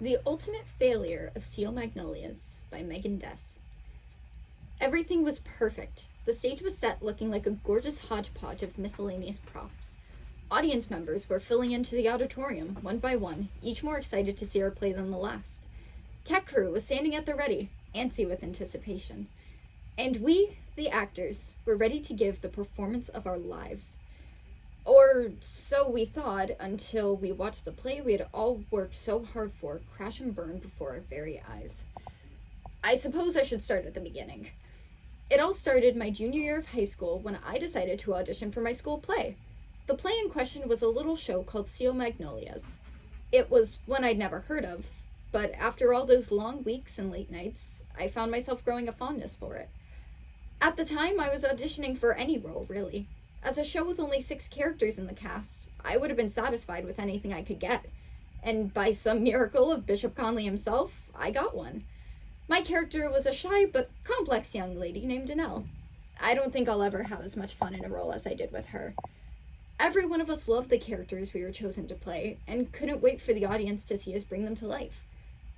The Ultimate Failure of Seal Magnolias by Meghan. Everything was perfect. The stage was set looking like a gorgeous hodgepodge of miscellaneous props. Audience members were filling into the auditorium, one by one, each more excited to see our play than the last. Tech crew was standing at the ready, antsy with anticipation. And we, the actors, were ready to give the performance of our lives. Or so we thought, until we watched the play we had all worked so hard for crash and burn before our very eyes. I suppose I should start at the beginning. It all started my junior year of high school when I decided to audition for my school play. The play in question was a little show called Seal Magnolias. It was one I'd never heard of, but after all those long weeks and late nights, I found myself growing a fondness for it. At the time, I was auditioning for any role, really. As a show with only 6 characters in the cast, I would have been satisfied with anything I could get. And by some miracle of Bishop Conley himself, I got one. My character was a shy but complex young lady named Danelle. I don't think I'll ever have as much fun in a role as I did with her. Every one of us loved the characters we were chosen to play, and couldn't wait for the audience to see us bring them to life.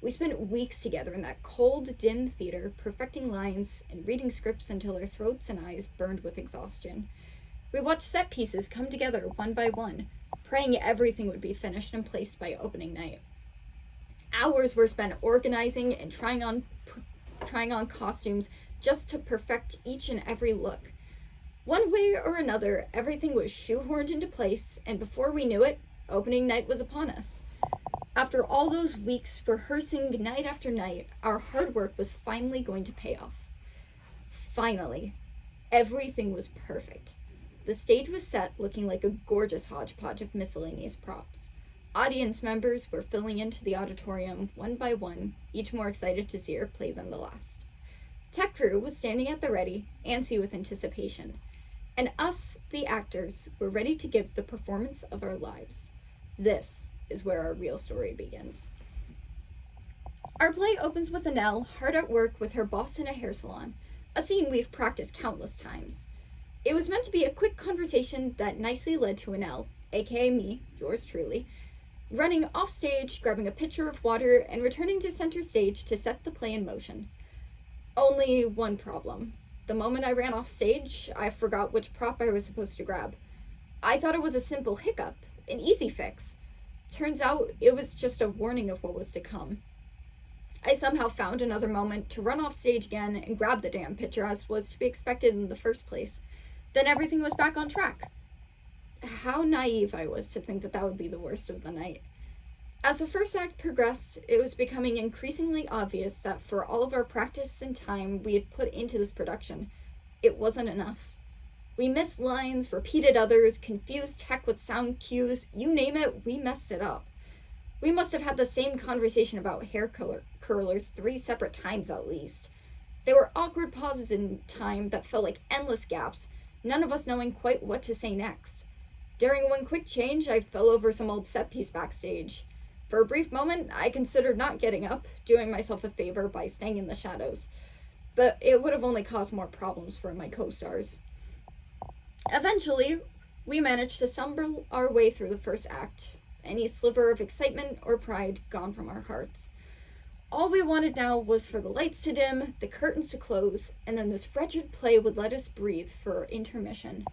We spent weeks together in that cold, dim theater, perfecting lines and reading scripts until our throats and eyes burned with exhaustion. We watched set pieces come together one by one, praying everything would be finished and placed by opening night. Hours were spent organizing and trying on costumes just to perfect each and every look. One way or another, everything was shoehorned into place, and before we knew it, opening night was upon us. After all those weeks rehearsing night after night, our hard work was finally going to pay off. Finally, everything was perfect. The stage was set looking like a gorgeous hodgepodge of miscellaneous props. Audience members were filling into the auditorium one by one, each more excited to see our play than the last. Tech crew was standing at the ready, antsy with anticipation. And us, the actors, were ready to give the performance of our lives. This is where our real story begins. Our play opens with Annelle hard at work with her boss in a hair salon, a scene we've practiced countless times. It was meant to be a quick conversation that nicely led to Annelle, aka me, yours truly, running off stage, grabbing a pitcher of water, and returning to center stage to set the play in motion. Only one problem. The moment I ran off stage, I forgot which prop I was supposed to grab. I thought it was a simple hiccup, an easy fix. Turns out it was just a warning of what was to come. I somehow found another moment to run off stage again and grab the damn pitcher as was to be expected in the first place. Then everything was back on track. How naive I was to think that would be the worst of the night. As the first act progressed, it was becoming increasingly obvious that for all of our practice and time we had put into this production, it wasn't enough. We missed lines, repeated others, confused tech with sound cues, you name it, we messed it up. We must have had the same conversation about hair curlers 3 separate times at least. There were awkward pauses in time that felt like endless gaps, none of us knowing quite what to say next. During one quick change, I fell over some old set piece backstage. For a brief moment, I considered not getting up, doing myself a favor by staying in the shadows. But it would have only caused more problems for my co-stars. Eventually, we managed to stumble our way through the first act, any sliver of excitement or pride gone from our hearts. All we wanted now was for the lights to dim, the curtains to close, and then this wretched play would let us breathe for intermission.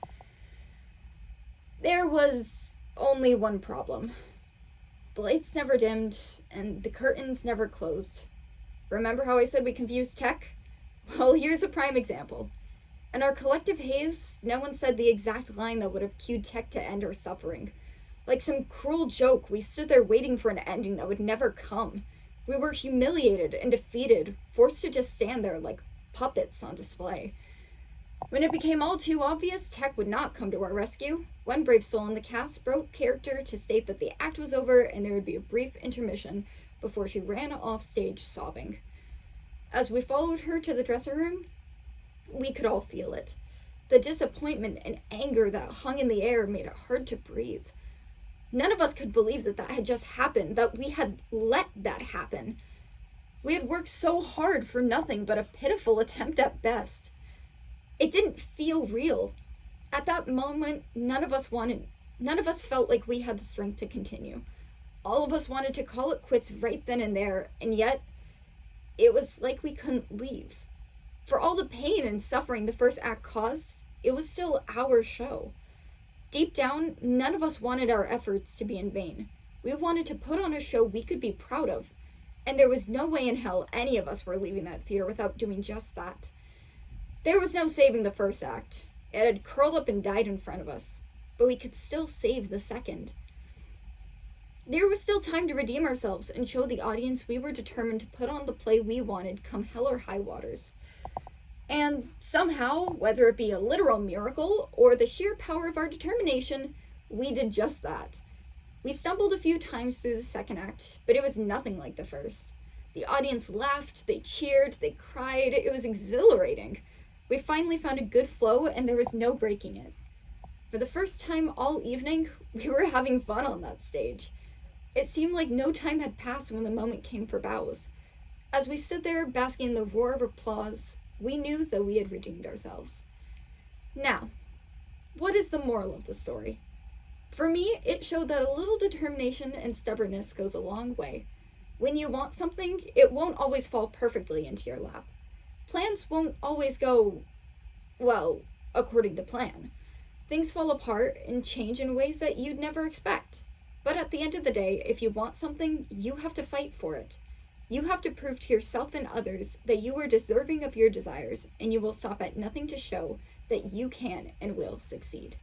There was only one problem. The lights never dimmed, and the curtains never closed. Remember how I said we confused tech? Well, here's a prime example. In our collective haze, no one said the exact line that would have cued tech to end our suffering. Like some cruel joke, we stood there waiting for an ending that would never come. We were humiliated and defeated, forced to just stand there like puppets on display. When it became all too obvious tech would not come to our rescue, one brave soul in the cast broke character to state that the act was over and there would be a brief intermission before she ran off stage sobbing. As we followed her to the dressing room, we could all feel it. The disappointment and anger that hung in the air made it hard to breathe. None of us could believe that had just happened, that we had let that happen. We had worked so hard for nothing but a pitiful attempt at best. It didn't feel real. At that moment, none of us felt like we had the strength to continue. All of us wanted to call it quits right then and there, and yet it was like we couldn't leave. For all the pain and suffering the first act caused, it was still our show. Deep down, none of us wanted our efforts to be in vain. We wanted to put on a show we could be proud of, and there was no way in hell any of us were leaving that theater without doing just that. There was no saving the first act. It had curled up and died in front of us, but we could still save the second. There was still time to redeem ourselves and show the audience we were determined to put on the play we wanted come hell or high waters. And somehow, whether it be a literal miracle or the sheer power of our determination, we did just that. We stumbled a few times through the second act, but it was nothing like the first. The audience laughed, they cheered, they cried. It was exhilarating. We finally found a good flow, and there was no breaking it. For the first time all evening, we were having fun on that stage. It seemed like no time had passed when the moment came for bows. As we stood there basking in the roar of applause, we knew that we had redeemed ourselves. Now, what is the moral of the story? For me, it showed that a little determination and stubbornness goes a long way. When you want something, it won't always fall perfectly into your lap. Plans won't always go, well, according to plan. Things fall apart and change in ways that you'd never expect. But at the end of the day, if you want something, you have to fight for it. You have to prove to yourself and others that you are deserving of your desires, and you will stop at nothing to show that you can and will succeed.